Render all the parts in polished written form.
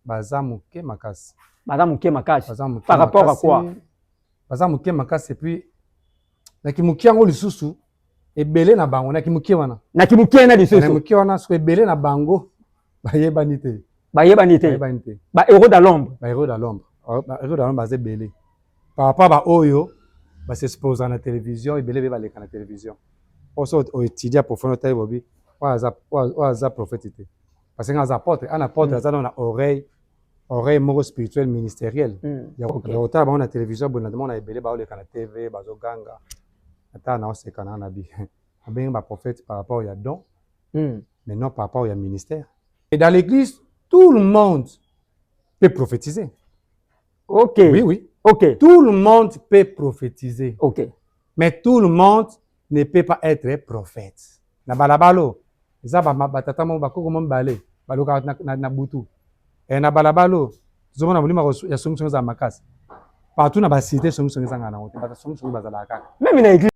baza muke makasi. Baza muke makasi. Par rapport à quoi? Baza muke makasi, et puis na kimuki yango lisusu ebele na bango na kimuki wana. Na kimuki na lisusu. Na kimuki wana so ebele na bango bayebani te. Bayebani te. Ba héros de l'ombre. Ba héros de l'ombre. Ba héros de l'ombre baza ebele. Par rapport à oyo ba s'expose na télévision, ebele be baleka na télévision. Also o étudier pour faire notre bobi. Waza prophète. Parce que un apôtre aza dans oreille moko spirituelle ministérielle. Ya otala bango na télévision bon na demande na ebele ba oleka na TV bazoganga. Ata na osekana na bi. Abenga ba prophète par rapport ya don. Mais non par rapport ya ministère. Et dans l'église, tout le monde peut prophétiser. OK. Oui. OK. Tout le monde peut prophétiser. OK. Mais tout le monde ne peut pas être prophète. Na balabalo, eza ba tata mo ba koko mo balé, baloka na butu. Et na balabalo, zomo na mulima ya somusongo za makasi. Partout na ba cité somusongo za ngana ngote, ba somusongo bazala kaka. Même na église.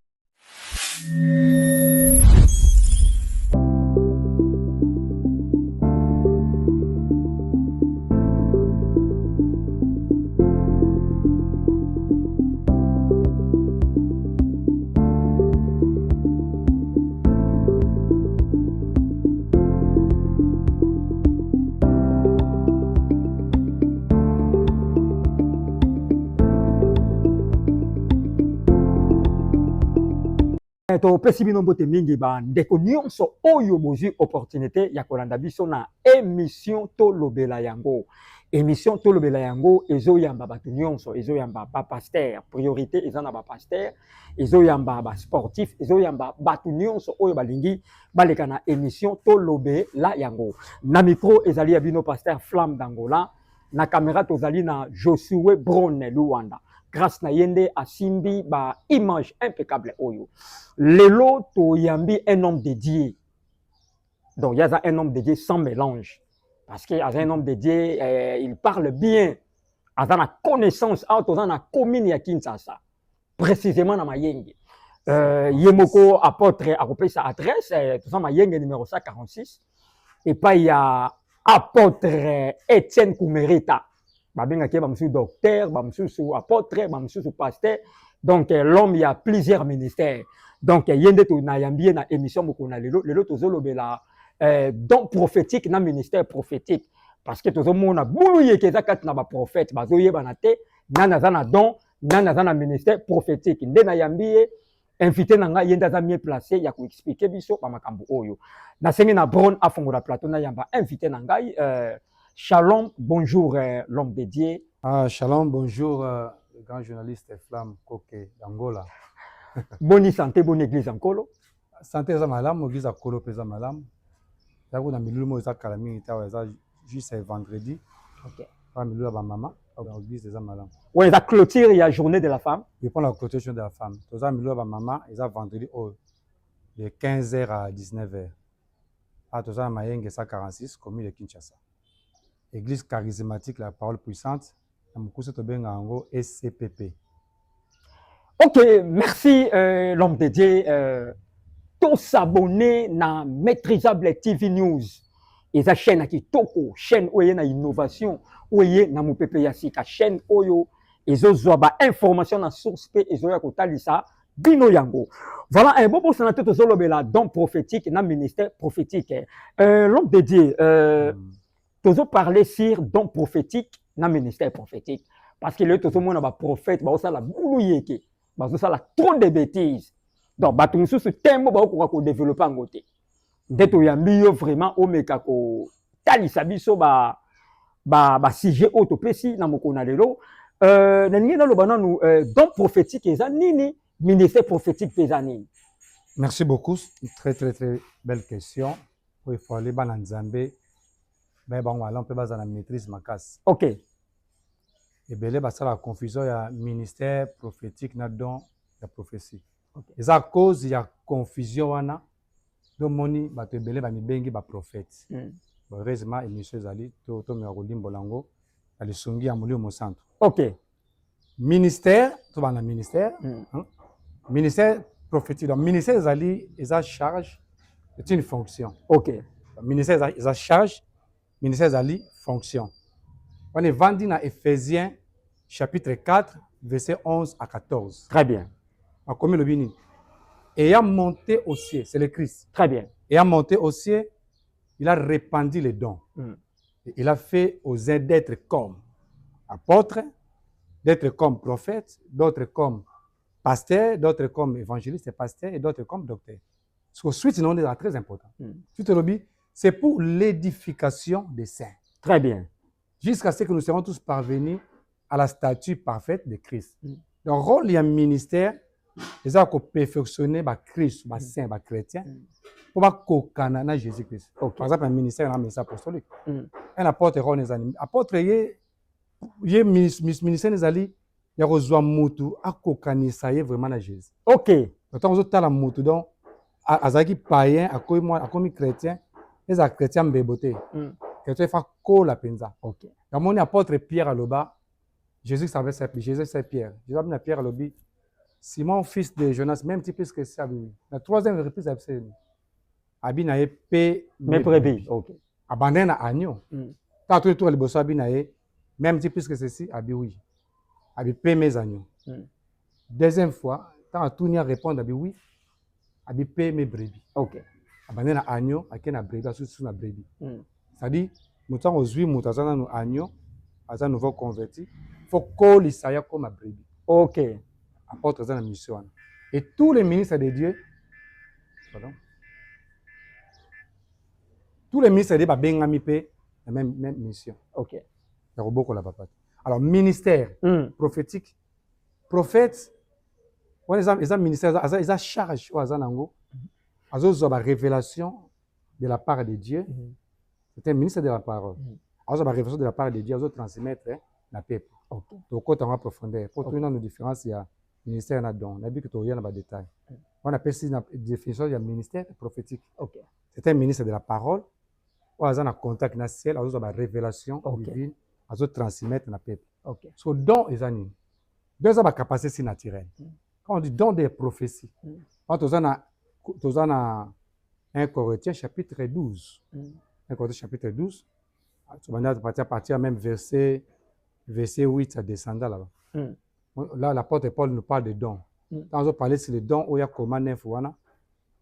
Topesi bino mbote mingi ba ndeko nyonso oyo bozwi opportunité ya kolanda biso na émission tolobela yango. Émission tolobela yango ezoyamba bato nyonso, ezoyamba ba pasteur, priorité ezana ba pasteur, ezoyamba ba sportif, ezoyamba bato nyonso oyo balingi baleka na émission tolobela yango. Na micro ezali ya bino pasteur Flamme d'Angola, na caméra tozali na Josué Bronne Luanda. Grâce na yende asimbi ba image impeccable oyo. Lelo to yambi un homme dédié. Donc il y a un homme dédié sans mélange. Parce qu'il y a un homme dédié, il parle bien. Il a la connaissance, il a la commune ya Kinshasa. Précisément dans Mayenge. Yemoko apôtre a repris sa adresse, tout ça Mayenge numéro 146. Et puis il y a apôtre Étienne Koumerita. Babengaki bamsu docteur, bamsu apôtre, bamsu pasteur. Donc l'homme il y a plusieurs ministères. Donc yende to na yambie na émission moko na lelo tozolobela don prophétique na ministère prophétique parce que tozomona buluye keza kat na ba prophète bazoyeba te nana za na don nana za na ministère prophétique nde na yambie invité na nga yenda za mieux placé ya ko expliquer biso ba makambo oyo na sengi na Bron afongola plateau na yamba invité na ngai Shalom, bonjour l'homme dédié. Shalom, bonjour le grand journaliste Flamme Koke d'Angola. Bonne santé, bonne église en Kolo. Santé za malam, église à Kolo pesa malam. Yako na milulu mo za kalami ta za juste vendredi. OK. Pas milulu ba maman, dans l'église za malam. Ouais, la clôture, il y a journée de la femme. Je prends la clôture de la femme. Toza milulu ba maman, et ça vendredi de 15h à 19h. Ah toza Mayenge 146 commune de Kinshasa. Église charismatique, la parole puissante, SCPP. Ok, merci l'homme dédié. Tous s'abonner na Maîtrisable TV News. Et sa chaîne qui toko, chaîne où il y a innovation, où il y a na pepe yasika, chaîne oyo, et zo ba information na source pe et zo ya kotalisa bino yango. Voilà un bon sénateur to zolobela don prophétique na ministère prophétique. L'homme dédié toujours parler sur don prophétique dans ministère prophétique parce que le tout le monde a prophète ba ça la bouluyeke ba ça la trop de bêtises donc ba tout ce thème ba ko développer en côté ndeto ya miyo vraiment o meka ko talisa biso ba sujet autopesi na mokona lelo na ningi na lobana nous don prophétique eza nini ministère prophétique pesa nini. Merci beaucoup, très belle question. Il faut aller ba nzambe. Ben bon, on peut baser la maîtrise makas. OK. Et bien là, ça la confusion, il y a ministère prophétique, na don, il y a prophétie. Okay. Et à cause il y a confusion wana, donc moni ba te belé ba mi bengi ba prophète. Bon heureusement émission zali to me rolimbo lango, ali songi ya mulio mo centre. OK. Ministère, to ba na ministère, ministère prophétique. Donc ministère zali esa charge, c'est une fonction. OK. Ministère esa charge. Ministère Zali, fonction. On est vendu dans Éphésiens chapitre 4, verset 11 à 14. Très bien. On commet le bini. Ayant monté au ciel, c'est le Christ. Très bien. Ayant monté au ciel, il a répandu les dons. Et il a fait aux uns d'être comme apôtres, d'être comme prophètes, d'autres comme pasteurs, d'autres comme évangélistes et pasteurs, et d'autres comme docteurs. Ce que suite, non, c'est très important. Suite au c'est pour l'édification des saints. Très bien. Jusqu'à ce que nous serons tous parvenus à la statue parfaite de Christ. Le rôle du ministère, c'est de perfectionner le Christ, le saint, le chrétien, pour que Jésus-Christ. Okay. Par exemple, un ministère, un ministère apostolique. Un apôtre, un apôtre, il ministère, il y a besoin de mutu, à kokanisa vraiment na Jésus. Ok. Quand on a la mutu, donc, azaki païen, à comme chrétien, les chrétiens béboté. Chrétien fait quoi la penza. Ok. Quand on est apôtre Pierre à l'oba, Jésus savait ça, Jésus c'est Pierre. Jésus a Pierre à l'obi. Simon, fils de Jonas, même petit peu que ça. La troisième reprise, c'est Abinaye paie mes brebis. Ok. Abandonne à agneau. Tant tout le bosso Abinaye, même petit peu que ceci, Abi oui. Abi paie mes agneaux. Deuxième fois, tant tout n'y a répondre Abi oui, Abi paie mes brebis. Ok. Abandonne à agneau, à qui na brebis, à sous na brebis. C'est-à-dire, nous avons aujourd'hui, nous avons un agneau, à un nouveau converti. Il faut qu'on l'Issaïa comme ma brebis. Ok. Apôtre dans la mission. Et tous les ministres de Dieu, pardon, tous les ministres de Dieu ont la même mission. Ok. Alors, ministère prophétique, prophète, ils ont ministère, ils ont charge, ils ont la révélation de la part de Dieu. C'est un ministère de la parole. Ils ont la révélation de la part de Dieu, ils ont transmettre la paix. Donc, quand on va profondeur, pour trouver une différence, il y a ministère et don. On a vu que tu regardes dans les détails. On appelle ça une définition du ministère prophétique. Okay. C'est un ministre de la parole. On a un contact avec le ciel, on a une révélation divine, on a transmettre la paix. So, don est un deux ans de capacité naturelle. Quand on dit don des prophéties, quand on a un Corinthiens chapitre 12. Un Corinthiens chapitre 12. À partir même verset 8 à descendre là-bas. Là, l'apôtre Paul nous parle de dons. Quand on parle sur les dons, il y a comment neuf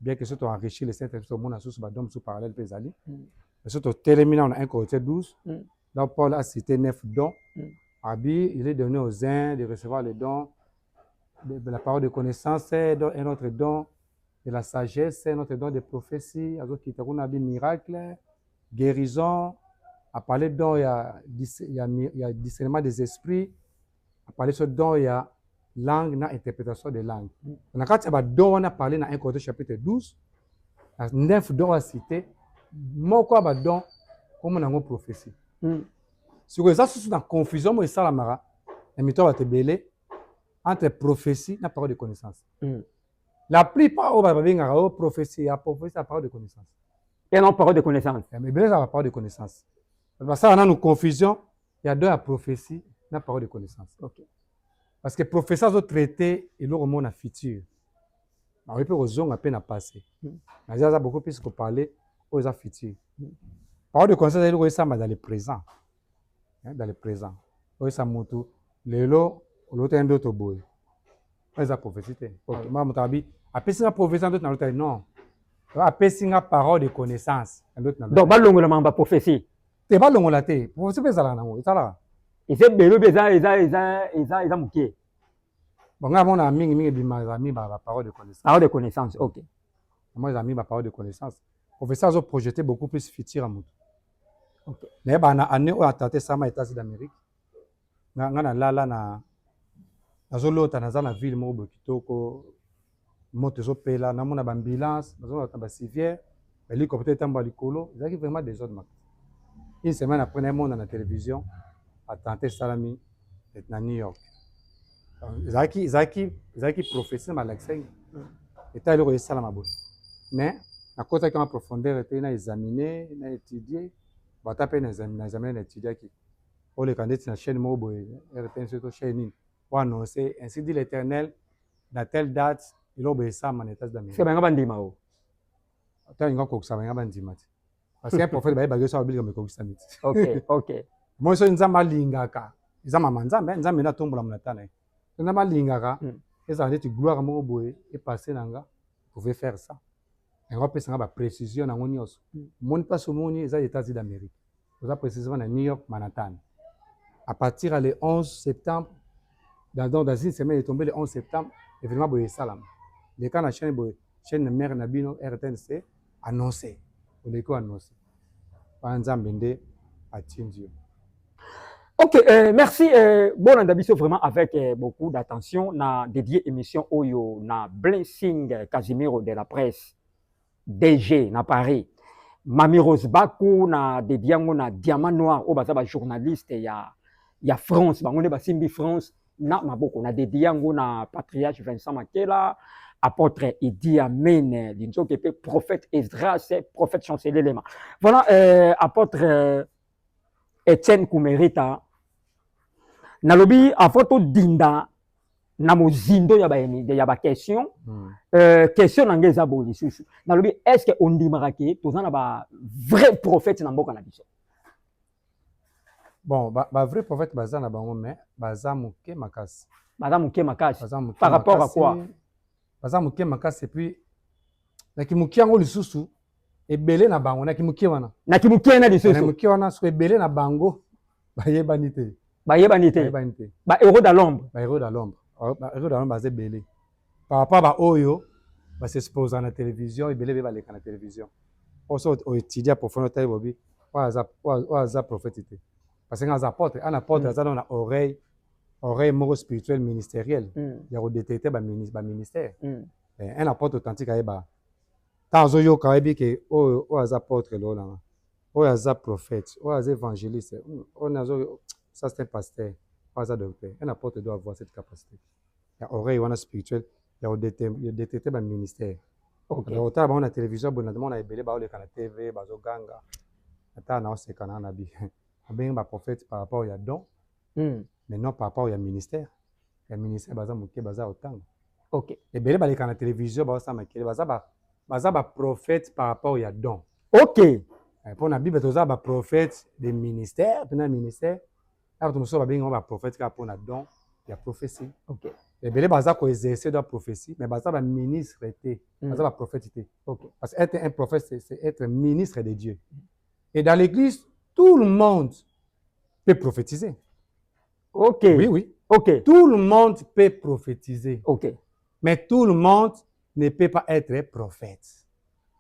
bien que ce soit enrichi les Saint-Esprit, au monde a sous dons sous parallèle pesali. Mais surtout terminé en 1 Corinthiens 12. Là, Paul a cité 9 dons. Abi, il est donné aux uns de recevoir les dons de la parole de connaissance, c'est un autre don de la sagesse, c'est un autre don de prophétie, qui ont des miracles, guérison. À parler de dons, il y a discernement des esprits. À parler de ce don, il y a langue, interprétation des langues. On a quand il y a don, on a parlé dans 1 Corinthiens chapitre 12. 9 dons à citer. Moi, quoi, don, comme on a une prophétie. Si vous êtes dans la confusion, moi, ça, la mara, les méthodes vont te belé entre prophétie et la parole de connaissance. La plupart, on va dire prophétie, la prophétie, la parole de connaissance. Et non, parole de connaissance. Mais bien, ça, la parole de connaissance. Parce que ça, on a une confusion. Il y a deux la prophétie et la parole de connaissance. Okay. Parce que prophétie, ça, traité et leur monde a futur. On peut aux à peine à passer. Mais ça, beaucoup plus que parler aux futur. Parole de connaissance, ça, dans le présent. Dans le présent. Oui, ça monte. L'élo, l'autre est un autre boy. C'est la prophétie. Moi, mon tabi, après si la prophétie, non. Après si la parole de connaissance. Donc, pas longue la prophétie. C'est pas longue la tête. Prophétie, c'est ça là, non. C'est là. Et c'est belou, ils ont mouqué. Bon, moi, mon ami, mes amis, ma parole de connaissance. Parole de connaissance, ok. Moi, mes amis, ma parole de connaissance. Prophétie, ils ont projeté beaucoup plus futur à moi. Ok. Mais on a année où on a tenté ça, aux États-Unis d'Amérique. On a là, dans la ville, moi, kitoko, moto zopela, na mona ambulance, na civière, hélicoptère tamba likolo, ils ont vraiment des ordres. Une semaine après, on a la télévision, a tenté salami, à New York. Ils ont prophétisé dans l'accès. Et ils ont essayé de mais, à cause de la profondeur, ils ont examiné, ils ont étudié, ils ont examiné, étudié. Pour les candidats de la chaîne mobile, chaîne, pour annoncer, ainsi dit l'Éternel, dans telle date, il a obéi ça à mon état d'Amérique. C'est bien bandit mao. Attends, il y a un ça va bandit. Parce qu'un prophète va y baguer ça au bilan de Kokistamit. Ok, ok. moi so nzamba lingaka eza mama nzambe nzambe na tombola monatana nzamba lingaka eza neti gloire moko boye et passer nanga pouvez faire ça et on va passer ba précision na ngoni oso moni pas au moni eza États-Unis d'Amérique vous a précisément na New York Manhattan à partir le 11 septembre dans une semaine est tombé le 11 septembre événement boye salam les cas na chaîne mère na bino RTNC annoncé on les quoi annoncé pa nzambe nde atindio. Ok, merci. Bon, on vraiment avec beaucoup d'attention. Na dédié émission Oyo na Blessing Casimiro de la presse DG na Paris. Mami Rose Bakou na dédié na Diamant Noir au bazaba journaliste ya France. Ba ngone ba Simbi France na maboko na dédié na patriarche Vincent Makela, apôtre Idi Amen, l'inzo qui est prophète Esdras, prophète chancelier Lema. Voilà, apôtre Etienne Koumerita. Nalobi a photo dinda na mozindo ya ba question question nangeza boli susu nalobi est-ce que on dimarake tozana ba vrai prophète na mboka na biso bon ba vrai prophète baza na bango mais baza muke makasi par rapport à quoi baza muke makasi et puis na kimuki yango lisusu ebele na bango na kimuki wana na lisusu na kimuki wana so ebele na bango bayebani te ba héros de l'ombre baza ebele par rapport ba oyo basexpose na télévision ebele baleka na télévision oso oétudia profondeur taille bobi oaza prophète te parce que aza apôtre un apôtre aza na oreille moko spirituelle ministérielle ya kodétecter ba ministère un apôtre authentique ayeba tant azoyoka ayebi ke oyo aza apôtre lolanga oyo aza prophète oyo aza évangéliste oyo ça c'est un pasteur, pas un docteur. Un apôtre doit avoir cette capacité. Il y a oreille, on a spirituel, il y a détecter le ministère. Ok. Alors, autant on a télévision, on a demandé à Ebele, on a la TV, on a ganga. Attends, on a ce qu'on a nabi. On a un prophète par rapport à don, mais non par rapport au ministère. Le ministère, baza muke, baza autant. Ok. Ebele, on a la télévision, baza makele, baza prophète par rapport au don. Ok. Pour la Bible, baza prophète des ministères, dans le ministère. Alors, nous sommes un prophète qui a pour don, il y a prophétie. Ok. Et bien, baza ko exercer de la prophétie, mais baza ba ministre était, baza ba prophète était. Ok. Parce qu'être un prophète, c'est être ministre de Dieu. Et dans l'église, tout le monde peut prophétiser. Ok. Oui. Ok. Tout le monde peut prophétiser. Ok. Mais tout le monde ne peut pas être prophète.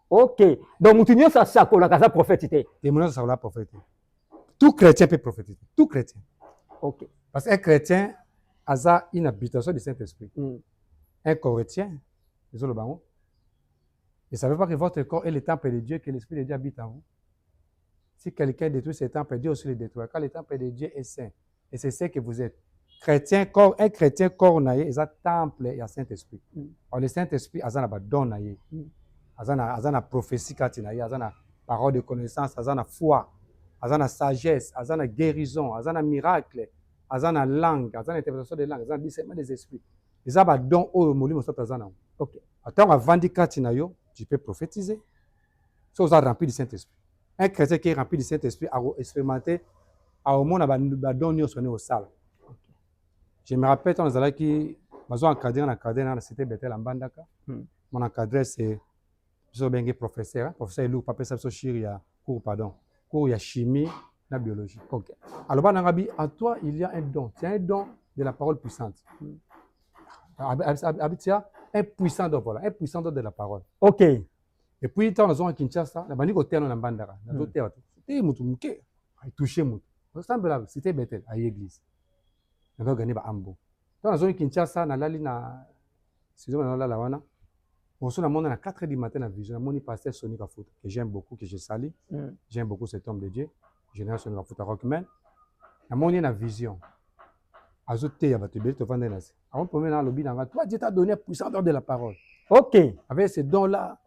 Ok. Donc, nous ça ça ko la casa prophète. Et moi, ça la prophète. Tout chrétien peut prophétiser. Tout chrétien. Ok. Parce qu'un chrétien a une habitation du Saint-Esprit. Un chrétien, ils ont le banc. Ne savez pas que votre corps est le temple de Dieu, que l'Esprit de Dieu habite en vous. Si quelqu'un détruit ce temple, Dieu aussi le détruit. Car le temple de Dieu est saint. Et c'est ce que vous êtes. Chrétien, corps, un chrétien corps naïe, il a temple et un Saint-Esprit. Alors le Saint-Esprit, il a un don naïe. Il a une prophétie, il a une parole de connaissance, il a une foi. Il a une sagesse, il a une guérison, il a un miracle, il a une langue, il a une interprétation de langue, il a un discernement des esprits. Il a un don au molimo so tazana. OK. Attends, avant de katinayo, tu peux prophétiser. Si vous êtes rempli du Saint-Esprit. Un chrétien qui est rempli du Saint-Esprit a expérimenté au monde a don sonné au salle. Je me rappelle quand nous allons qui mazo encadré dans la cité Bethel en Bandaka. Mon encadré c'est professeur, professeur Lou papa ça chiri ya cours pardon. Cours ya chimie et biologie. OK. Alors, en toi, il y a un don. C'est un don de la parole puissante. Abitia, un puissant don, voilà. Un puissant don de la parole. OK. Et puis, quand nous avons Kinshasa, la bande côté dans la bandara. C'était Moutoumke. Il touchait Moutou. C'était Bethel, à l'église. Nous avons gagné Ambo. Quand nous avons Kinshasa, nous avons na si nous avons la wana. On se demande à 4h du matin la vision. Mon pasteur Sonny Kafout, que j'aime beaucoup, que je salue. J'aime beaucoup cet homme de Dieu. Général Sonny Kafout à Rockman. La mon la vision. Ajouté à votre belle, tu vas vendre là. Avant de prendre dans le lobby, toi, Dieu t'a donné puissance de la parole. OK. Avec ces dons-là,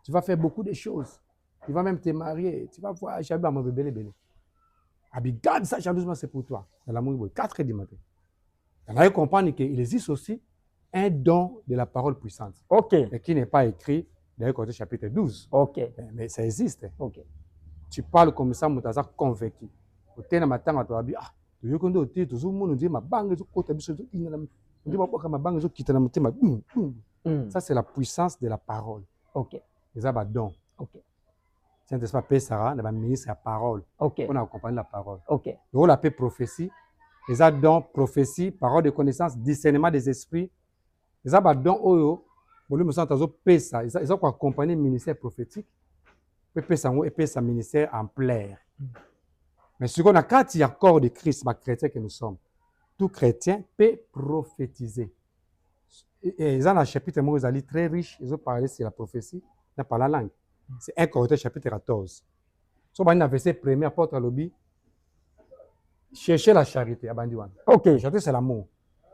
tu vas faire beaucoup de choses. Tu vas même te marier. Tu vas voir, j'ai mon bébé, bébé. Garde ça, jalousement, c'est pour toi. Dans la 4h du matin. On a compris qu'il existe aussi un don de la parole puissante. OK. Et qui n'est pas écrit dans le côté chapitre 12. OK. Mais ça existe. OK. Tu parles comme ça, Moutaza convaincu. Otena matanga to abi ah toyoko ndo te tozomona ndi mabanga ezokota biso ezokingana ndi baboka mabanga ezokita na motema. Ça c'est la puissance de la parole. OK. Eza ba don. OK. Saint-Esprit apesaka na ba ministre ya parole. OK. On a accompagné la parole. OK. On l'appelle prophétie. Eza don prophétie, parole de connaissance, discernement des esprits. Eza ba don oyo bolu musanta zo pesa, eza ko accompagner ministère prophétique. Peut pesa ngo et pesa ministère en plein. Mais ce qu'on a quand il y a corps de Christ, ma chrétien que nous sommes, tout chrétien peut prophétiser. Et ils ont un chapitre très riche, ils ont parlé sur la prophétie, ils ont parlé la langue. C'est 1 Corinthiens chapitre 14. So dans le verset premier, apôtre à l'obi, chercher la charité. OK. La charité c'est l'amour.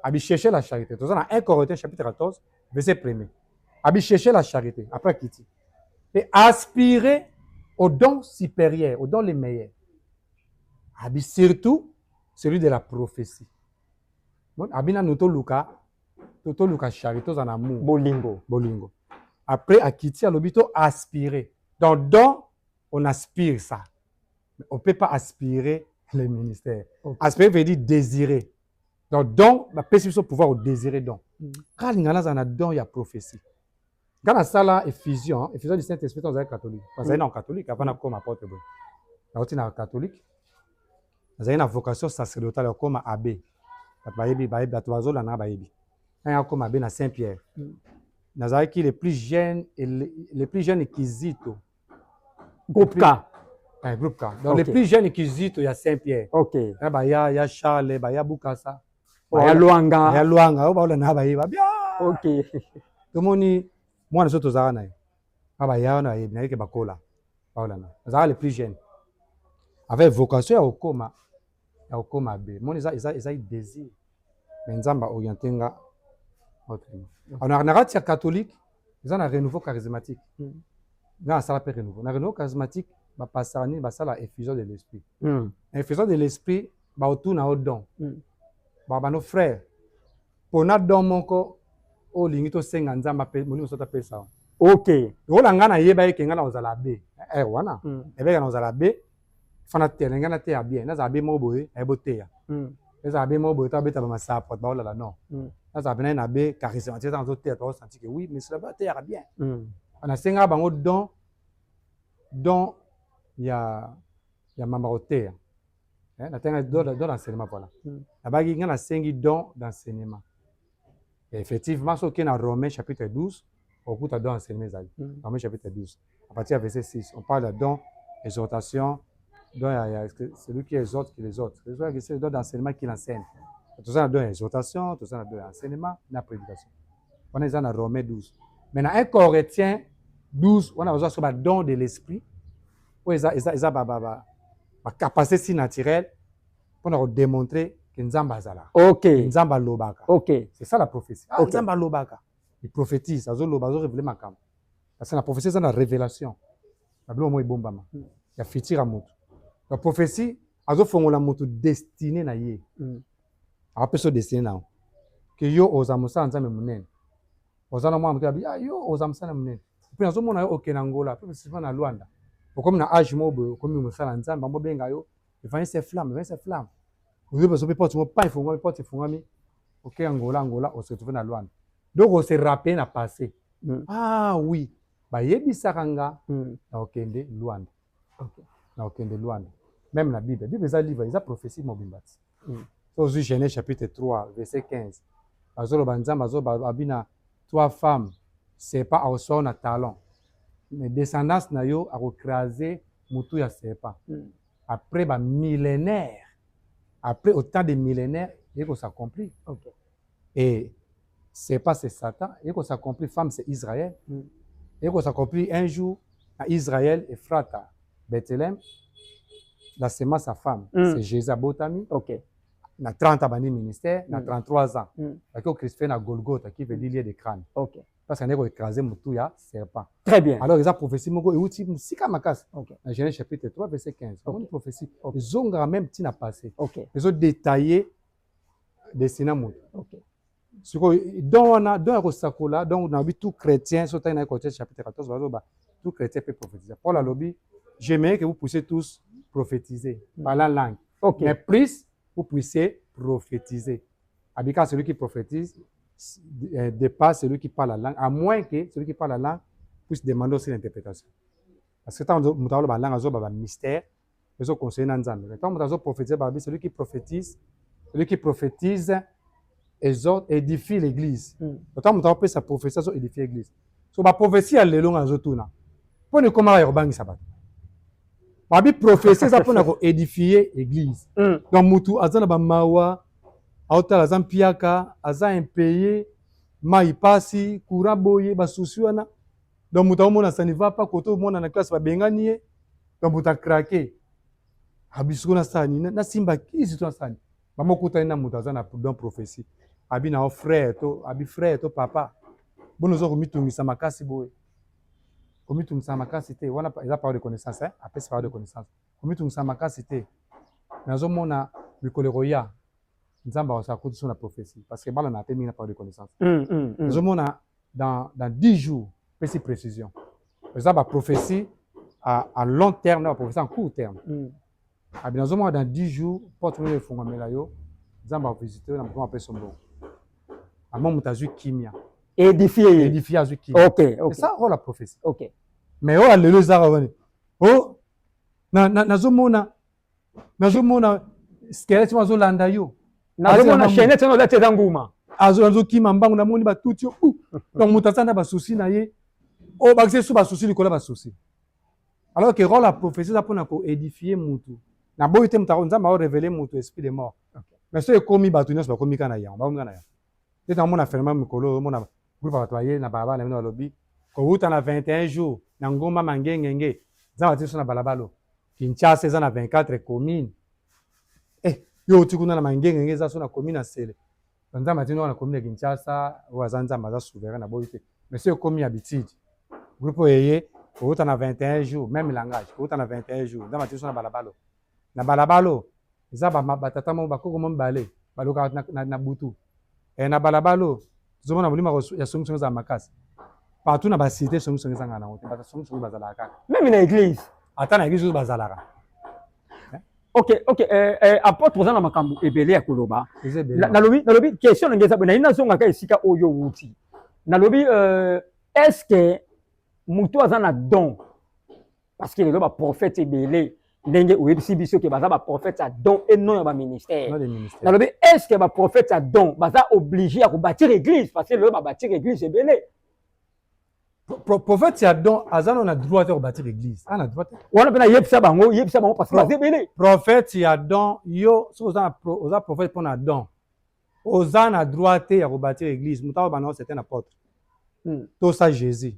Abi chercher la charité. Dans 1 Corinthiens chapitre 14, verset premier. Abi chercher la charité. Après qui dit? Et aspirer aux dons supérieurs, aux dons les meilleurs. Abi surtout celui de la prophétie. Bon, abina noto luka charité en amour. Bolingo. Après akiti alobito aspirer. Donc don on aspire ça. Mais on peut pas aspirer les ministères. Okay. Aspirer veut dire désirer. Donc don la possibilité de pouvoir désirer don. Quand l'ingana zana don il y a prophétie. Quand on sala effusion du Saint-Esprit on est catholique. Parce que non catholique avant na comme apôtre bon. Na oti na catholique. Vous avez une vocation sacerdotale comme abbé. Bayebi batuazola na bayebi. Un comme abbé na Saint-Pierre. Nazari qui les plus jeunes inquisito. Groupe K. Groupe K. Donc les plus jeunes inquisito il y a Saint-Pierre. OK. Ya Charles, ya Bukasa. Ya Luanga. Ya Luanga, o ba na bayebi bien. OK. Tomoni moi na soto zara na. Ba ya na yebi na ke bakola. Ba na. Nazari les plus jeunes. Avec vocation ya okoma be moni eza désir mais nzamba orienté nga autrement. On a narratif catholique ils ont un renouveau charismatique nga sala pe renouveau na renouveau charismatique ba pasani ba sala effusion de l'esprit effusion de l'esprit ba otuna o don ba nos frères pona don moko o lingi to senga nzamba pe moni sota pe ça. OK. Ola nga na yeba ke nga na ozala be wana ebe nga na ozala be fana tele ngana te bien na za be mo boye e boteya za be mo boye ta beta ba masapo ba ola non na za bena na be charismatique dans autres terres senti que oui mais cela va te bien on a senga bango don ya mamaroter na tenga don d'enseignement voilà la bagi ngana sengi don d'enseignement et effectivement ce qui est dans Romains chapitre 12 au bout de don d'enseignement Romains chapitre 12 à partir du verset 6 on parle de don exhortation. Donc, c'est lui qui exhorte qui les autres. C'est le don d'enseignement qui l'enseigne. Tout ça, on a donné l'exhortation, tout ça, on a donné l'enseignement, la prédication. On est dans Romains 12. Maintenant, 1 Corinthiens 12, on a besoin de don de l'esprit. Oui, ils ont ma capacité naturelle pour démontrer que Nzamba zala. OK. Nzamba lobaka. OK. C'est ça la prophétie. Ah, Nzamba lobaka. Il prophétise, il révèle ma cam. Parce que la prophétie, c'est la révélation. La bleu, moi, il bombama. Il y a fitir à moto. La prophétie, azo fongola moto destiné na ye. Après ce destiné na. Que yo ozamusa nzambe munene. Ozana mwa mutabi yo ozamusa na munene. Puis azo mona yo okenangola, puis c'est na Luanda. Comme na âge mobo, comme musala nzambe mbo benga yo, il ces flammes. Vous besoin de porte mo pas fongola porte fongami. OK Angola, on se retrouve na Luanda. Donc on se rappelle na passé. Ah oui. Ba yebisakanga na okende Luanda. OK. Na okende Luanda. Même la Bible est un livre, il a prophétie mobimbati. Aujourd'hui, Genèse chapitre 3, verset 15. Azolo banzamba zo babina 3 femmes, c'est pas au son na talon. Mais descendance na yo a recraser mutu ya serpent. Après ba millénaire, après autant de millénaires, il faut s'accomplir. OK. Et c'est pas c'est Satan, il faut s'accomplir femme c'est Israël. Il faut s'accomplir un jour à Israël et Frata, Bethléem. La semence sa femme, c'est Jésus Botami. OK. Na 30 ans de ministère, na 33 ans. Parce que Christ fait na Golgotha qui veut dire lier de crâne. OK. Parce qu'on est écrasé mutu ya serpent. Très bien. Alors ils a prophétie moko et outil musika makas. OK. Dans Genèse chapitre 3 verset 15. OK. Une prophétie. Ils ont quand même tina passé. OK. Ils ont détaillé destinat mutu. OK. Ce que dans Rosakola, donc on a vu tout chrétien sur dans Corinthiens chapitre 14 tout chrétien peut prophétiser. Paul a lobby, j'aimerais que vous puissiez tous prophétiser par la langue. Ok. Mais plus, vous puissiez prophétiser. Abika, celui qui prophétise dépasse celui qui parle la langue, à moins que celui qui parle la langue puisse demander aussi l'interprétation. Parce que tant que vous avez la langue, vous avez un mystère, vous avez conseillé dans Nzambe. Tant que vous avez prophétisé, celui qui prophétise, exhorte, édifie l'église. Tant que vous avez sa prophétie, vous édifie l'église. So, la prophétie, elle est longue en Zotuna. Pour ne comment y avoir sabat. Babi prophétie, ça pour édifier l'église. Donc, Moutou, Azana Bamawa, Aota Azan Piaka, Azan impayé, Maïpasi, Kouraboye, Basusuana. Donc, Mouta Omona, ça ne va pas, Koto Mona, na classe, Benganie, donc Mouta craqué. Abisuna Sani, na Simba, qui c'est toi Sani? Maman Koutaina Mouta Zana, dans prophétie. Abi na frère, abi frère, papa. Bon, nous avons mis tout ça, ma casse, boy. Comme tout ça, ma casse, c'était, on a pas de connaissance, hein? Après, c'est pas de connaissance. Comme tout ça, ma casse, c'était. Mais au moins, on a le coloroya. Nzamba, ça coûte sur la prophétie. Parce que mal, on a terminé par de connaissance. Nous avons dans 10 jours, petite précision. Nous avons la prophétie à long terme, la prophétie à court terme. Nous avons dans 10 jours, porte le fond, nous avons visité, nous avons appelé son bon. À mon montage, kimia. Édifier. Édifier à kimia. Ok. C'est ça, la prophétie. Ok. Mais oh, alléluia, ça va venir. Oh, nazomona, squelette, mazolanda yo. Nazomona chaîne, tu n'as pas nguma. Azokima mbangu na moni ba tuti ou. Donc mutasana ba souci na ye. Oh, ba sous ba souci likola ba souci. Alors que rôle la prophétie ça pour na ko édifier mutu. Na boy te mutaro nzamba o révéler mutu esprit de mort. Mais ce komi ba tunyos ba komi kana ya, ba ngana ya. Te ta mona ferma mikolo mona groupe ba toyer na baba na lobi. Ko uta na 21 jours na ngoma mangengenge. Nzamba tiso na balabalo. Kinshasa eza na 24 communes. Yo tikuna na mangengenge za so na commune na Sele. Nzamba tino na commune ya Kinshasa wazanza maza souverain na boyite. Mais c'est comme habitude. Groupe yeye ko uta na 21 jours même langage. Ko uta na 21 jours. Nzamba tiso na balabalo. Na balabalo eza ba tata mo ba koko mo mbale. Baloka na butu. Na balabalo zomona mulima ya somusongo za makasi. Partout na ba cité somusongo za ngana wote. Ba somusongo bazalaka. Même na église. Ata na église bazalaka. Ok. Apôtre Zana Makambu ebele ya koloba. Nalobi question ngeza na ina zonga ka esika oyo wuti. Nalobi est-ce que muto azana don parce que le ba prophète ebele ndenge oyebisi biso ke baza ba prophète a don et non ya ba ministère. Nalobi est-ce que ba prophète a don baza obligé à bâtir église parce que le ba bâtir église ebele. Prophète y a donc azan on a droit de bâtir l'église. On a droit. On a bien yebisa bango parce que c'est belé. Prophète y a donc yo so oza prophète pour na don. Oza na droit de bâtir l'église. Mutawa bana c'est un apôtre. Tout ça Jésus.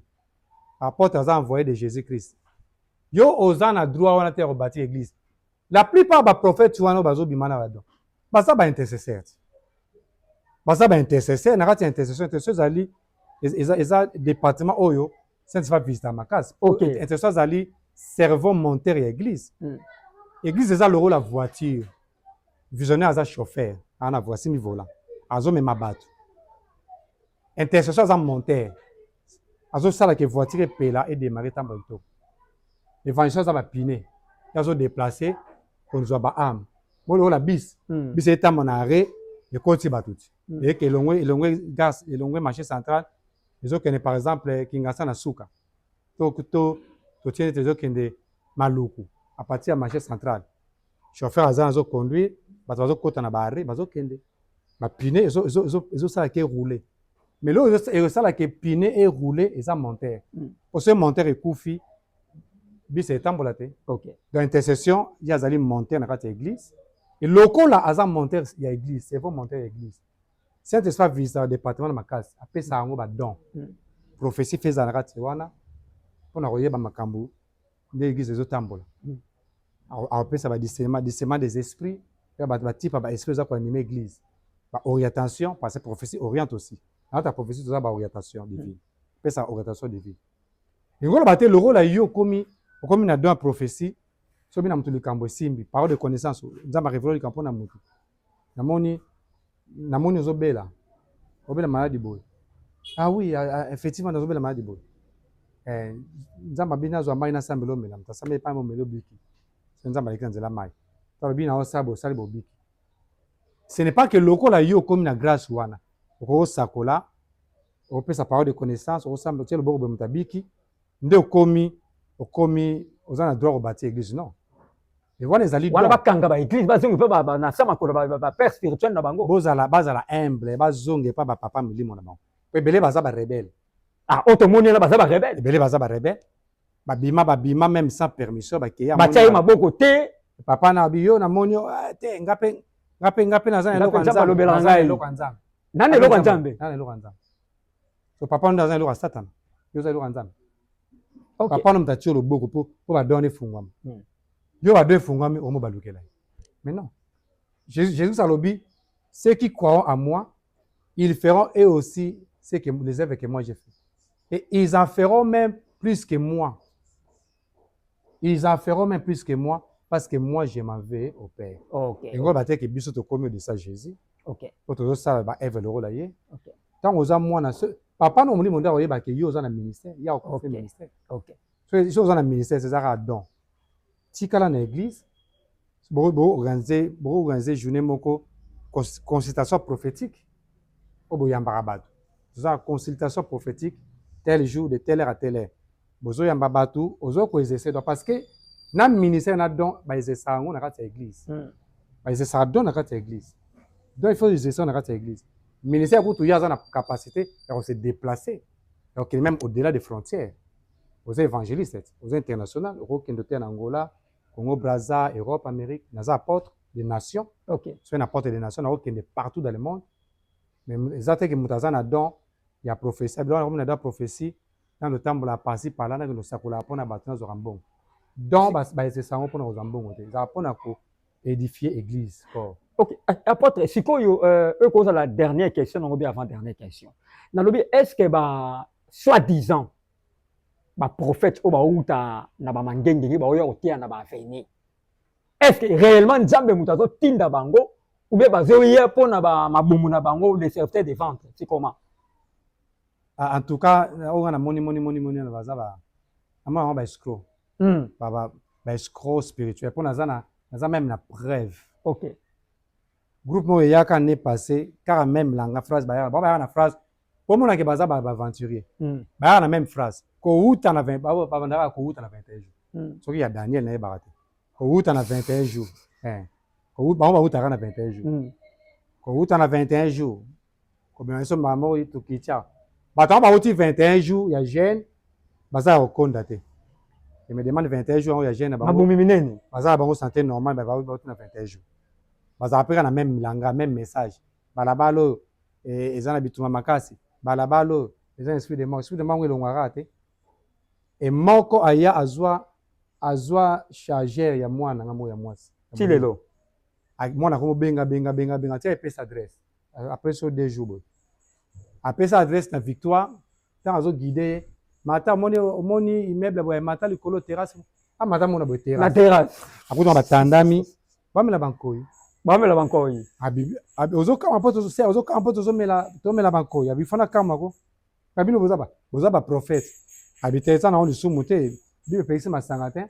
Apôtre a envoyé de Jésus-Christ. Yo oza na droit on a te bâtir l'église. La plupart des prophètes tu wana bazo bimana ba don. Basa ba intercesseur. Basa ba intercesseur, na rati intercesseur ali eza département oyo saint va visiter ma case. OK. Intercesseur ali servant monteur et église. Église eza le rôle la voiture. Visionnaire eza chauffeur. Ana voici mi volant. Azo me mabatu. Intercesseur eza monteur. Azo sala que voiture pela et démarrer tamboto. Évangile eza ba piné. Azo déplacer pour nous ba âme. Bon la bis. Bis est en arrêt et continue batuti. Et que l'ongwe gas et l'ongwe marché central. Les autres, par exemple, Kingasa na Suka. To tiens les autres qui Maluku. À partir du marché central. Chauffeur Azan a conduit, bazo kota na barre, bazo kende. Ma piné, ils ça qui roulé. Mais là, ils ça qui piné et roulé, ils ont monté. Pour ce monter et koufi, bis est tambolate. OK. Dans l'intercession, il y a zali monter dans l'église. Et local là, Azan monter, il y a église, c'est pour monter l'église. Saint-Esprit visite au département de ma case. Après ça, on va don. Prophétie fait zanara tiwana. Pour na royer ba makambu. L'église des otambola. Après ça va discernement des esprits. Ba type ba esprit za pour animer l'église. Ba orientation parce que prophétie oriente aussi. Dans ta prophétie tu as ba orientation divine. Après ça orientation divine. Et ngolo ba te le rôle yo comme na don prophétie. So bina mtu likambo simbi, parole de connaissance. Nzamba révéler likambo na mutu. Namoni ozobela maladie boy. Ah oui, effectivement ozobela maladie boy. Nzamba bina zo amai na sambelo mela, mtasambe pa mo melo biki. Nzamba lekana nzela mai. talobi na osala bosali bobiki. Ce n'est pas que lokola yo comme na grâce wana. Okosakola, opesa parole de connaissance, okosamba tie loboko be mutabiki, nde okomi oza na droit kobati église non. Et voilà ezali wana bakanga ba église bazongi pe ba na sama ko ba père spirituel na bango. Bazala humble, bazonge pa ba papa milimo na bango. Pe belé baza ba rebelle. Ah, otomoni na baza ba rebelle. Belé baza ba rebelle. Babima même sans permission ba keya. Batia maboko te. Papa na biyo na monio te ngape na za eloko nzambe lobela ngai eloko nzambe. Nani eloko nzambe? Nani eloko nzambe? So papa ndo za eloko Satan. Yo za eloko nzambe. Okay. Papa no mtatio loboko po ba donner fungwama. Yo ba donner fungwama omo balukela. Mais non. Jésus a lobby, ceux qui croiront à moi, ils feront eux aussi les œuvres que moi j'ai fait. Et ils en feront même plus que moi. Ils en feront même plus que moi parce que moi je m'en vais au Père. OK. Et on va dire que biso to komi de ça Jésus. OK. Pour ça ba œuvre le rôle là. OK. Tant aux moi na ce papa no moni monde oye ba ke yo za na ministère, ya au fait ministère. OK. So les choses dans le ministère c'est ça don. Tikala na église. Organiser journée moko consultation prophétique au boyamba bato. Ça consultation prophétique tel jour de telle heure à telle heure. Bozo yamba bato ozo ko exercer parce que na ministère na don ba exercer ngo na kati église. Ba exercer don na kati église. Donc il faut exercer na kati église. Ministère pour tout y a na capacité de se déplacer. Donc même au-delà des frontières. Aux évangélistes, aux internationaux, aux Kendoté en Angola, Congo, Brazza, Europe, Amérique, nous apportent des nations. OK. Soit n'apporte des nations, nous sommes partout dans le monde. Mais les autres qui nous ont don, il y a prophétie. Il y a prophétie dans le temps de la passée par là, nous sommes pour la bâtiment de Rambon. Donc, c'est ça pour nous Rambon. Ça pour nous édifier l'église. OK. Apôtre, si vous la dernière question, on va avant dernière question. Est-ce que soi-disant ba prophète o ba uta na ba mangenge ba oyo otia na ba feni, est-ce que réellement nzambe mutazo tinda bango ou bien bazo hier pour na ba mabumu na bango les serviteurs de vente, c'est comment? En tout cas on a moni na bazaba ama ba escroc ba escroc spirituel pour na même la preuve. OK. Groupe mo yaka né passé car même la phrase ba na phrase pour mon que baza ba aventurier ba na même phrase ko uta na 20 ba bandaka ko uta na 21 jours soki ya Daniel na ebakate ko uta na 21 jours ko ba uta na 21 jours ko uta na 21 jours ko bien so mamo to kicha ba ta ba uti 21 jours ya jeune baza ko kondate et me demande 21 jours ya jeune ba mabumi minene baza ba santé normal ba uti na 21 jours baza après na même langa même message balabalo ezana bituma makasi balabalo les esprit de mort ils l'ont raté et moko aya azwa chargeur ya mwana ngamo ya mwasi tilelo mwana ko benga tia pesa adresse après so 2 jours après sa adresse na victoire tant azo guider mata moni immeuble boya mata likolo terrasse mata mona boya terrasse la terrasse akuto batandami bamela bankoyi abibi ozo kama poto ozo kama poto ozo mela bankoyi abifana kama ko kabino boza ba prophète habité ça na on lisumu te bibe pekisi masanga te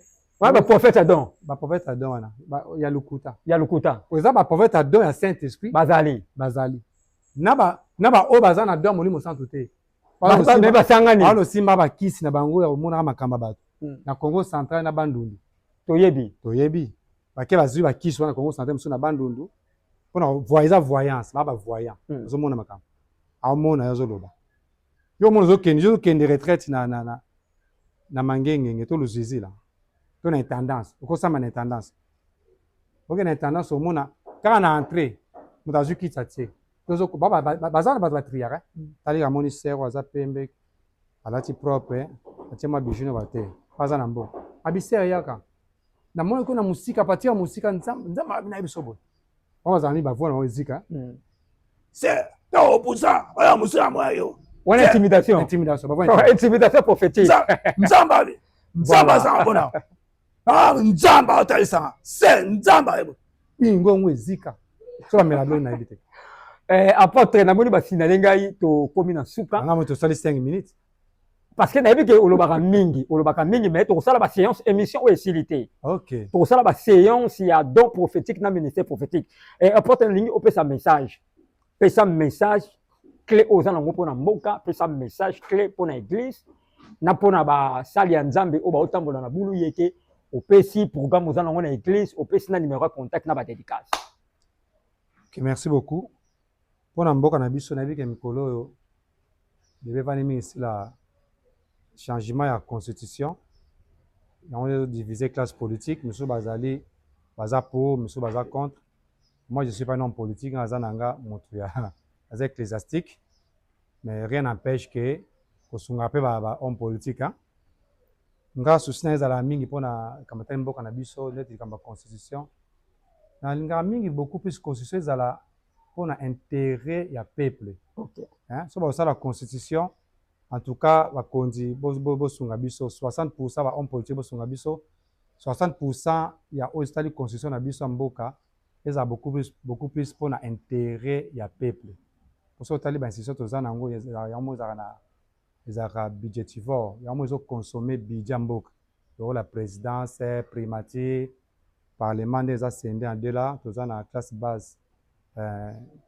ba prophète Adam wana ya lukuta oza ba prophète Adam ya Saint Esprit bazali na ba o baza na Adam molimo santu te ba sangani alo simba ba kisi na bango ya mona makamba bato na Congo central na bandundu toyebi bake bazwi ba kisi wana Congo central musu na bandundu pona voyance ba voyant zo mona makamba amona yazo loba yo mona zo kende retraite na mangenge to luzizi la to na intendance okosama na intendance oke na intendance omona kaka na entrée mutazu kitsa tie tozo bazana bato batriara tali ka moni sero aza pembe alati propre atie ma bijou na bate bazana mbo abisere yaka na moni ko na musika patia musika nzamba na biso boy bazana ba voix na ozika c'est to pusa ya musika moyo wana intimidation prophétique nzamba za bona nzamba otalisa se nzamba ebo ingongo ezika so bamela bilo na ebite apôtre na moni basinale ngai to komi na suka nga moto sali 5 minutes parce que nayebi ke olobaka mingi mais tokosala ba séance émission oyo esilité. OK. Tokosala ba séance ya don prophétique na ministère prophétique. Et apporte lingi opesa message. Pesa message clé aux nango pona mboka, pesa message clé pona église, na pona ba sali ya nzambe o ba otambola na bulu yeke, opesi programme aux nango na église, opesi na numéro de contact na ba dédicace. OK, merci beaucoup. Pona mboka na biso na bike mikolo yo. Debe vani mingi la changement ya constitution. On a divisé classe politique, monsieur Bazali, baza pour, monsieur baza contre. Moi, je ne suis pas un homme politique, Azananga, ecclésiastique, mais rien n'empêche que kosunga pe ba homme politique. Nga souci na la mingi pona kamata mboka na biso neti kamba constitution. Na linga mingi beaucoup plus constitution ezala pona intérêt ya peuple. OK. Hein, so ba la constitution. En tout cas, bakonzi bosunga biso 60% ba homme politique bosunga biso 60% ya ostali constitution na biso mboka eza beaucoup plus pour na intérêt ya peuple. Pour ça tali ba institution tozana ngo ya mo ezaka budgetivore, ya mo ezo consommer budget mboka. Donc la présidence, primature, parlement des ascendés en deux là, tozana classe base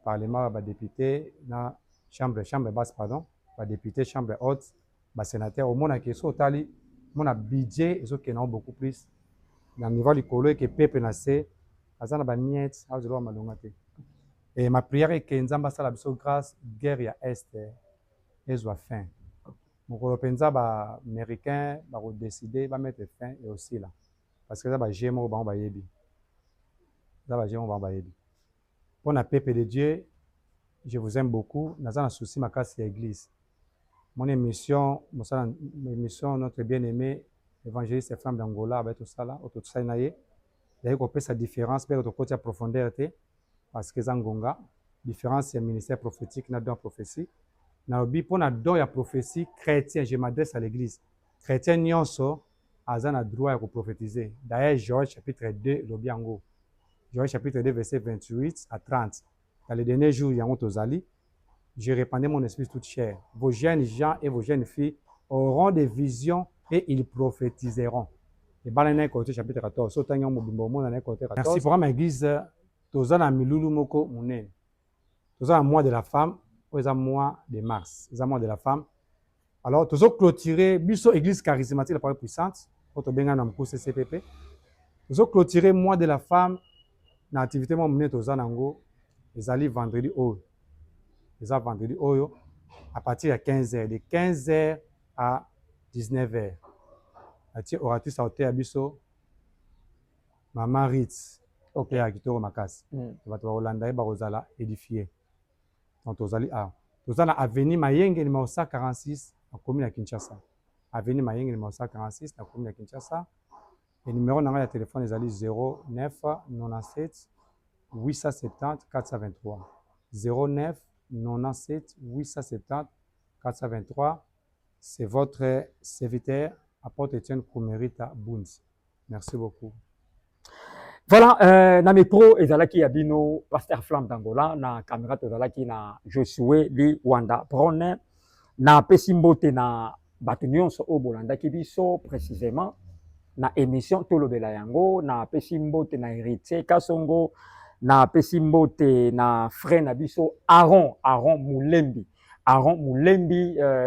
parlement ba député na chambre basse pardon. Ba député, chambre haute, ba sénateur, au moins que so tali, mon budget est ok non beaucoup plus. Dans le niveau du colo que peuple na se, azana ba miette, azolo malongate. Et ma prière est que nzamba sala biso grâce guerre ya est ezwa fin. Mon colo penza ba américain ba décider ba mettre fin et aussi là. Parce que ça ba gémo ba yebi. Ça ba gémo ba yebi. Pour na peuple de Dieu, je vous aime beaucoup. Nazana souci ma casse église. Mon émission, notre bien-aimé évangéliste et femme d'Angola, avec tout ça là, tout ça naie. D'ailleurs, qu'on peut sa différence, mais notre côté à profondeur, parce que Zangonga, différence c'est ministère prophétique, n'a don prophétie. N'a obi pour n'a don ya prophétie chrétien, je m'adresse à l'église. Chrétien nyonso, azan a droit à prophétiser. D'ailleurs, Joël chapitre 2, l'obiango. Joël chapitre 2, verset 28 à 30. Dans les derniers jours, il y a un Tozali. Je répandrai mon esprit toute chair. Vos jeunes gens et vos jeunes filles auront des visions et ils prophétiseront. Et Balana côté chapitre 14. Merci pour ma église. Tozana milulu moko munen. Tozana mois de la femme. Tozana mois de mars. Tozana mois de la femme. Alors tozo clôturer biso église charismatique la parole puissante. Auto benga na mko CCPP. Tozo clôturer mois de la femme. Na activité mo munen tozana ngo. Ezali vendredi haut. Les vendredi oyo à partir de 15h, de 15h à 19h. Ati oratrice à hôtel Abisso, Maman Ritz, ok à Kitoro Makas. Va te Holanda ba Rosala édifié. Donc tozali a. Tozala avenue Mayenge numéro 146 à commune à Kinshasa. Avenue Mayenge numéro 146 à commune à Kinshasa. Et numéro de téléphone est 09 97 870 423. 09 97 870 423. C'est votre serviteur, apôtre Etienne Koumerita Bounz. Merci beaucoup. Voilà, na micro ezalaki ya bino Pasteur Flamme d'Angola, na caméra tozalaki na Josué Li Wanda Bronner, na pesi mbote na bato nyonso oyo bolandaki biso précisément na émission tolobela yango, na pesi mbote na Héritier Kasongo, na pesi mbote na frère na biso Aaron Moulembi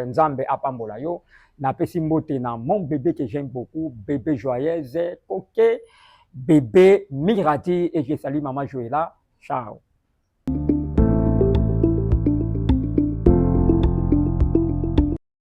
Nzambe apambola yo, na pesi mbote na mon bébé que j'aime beaucoup, bébé joyeuse, ok, bébé Mirati, et je salue maman Joëla, ciao.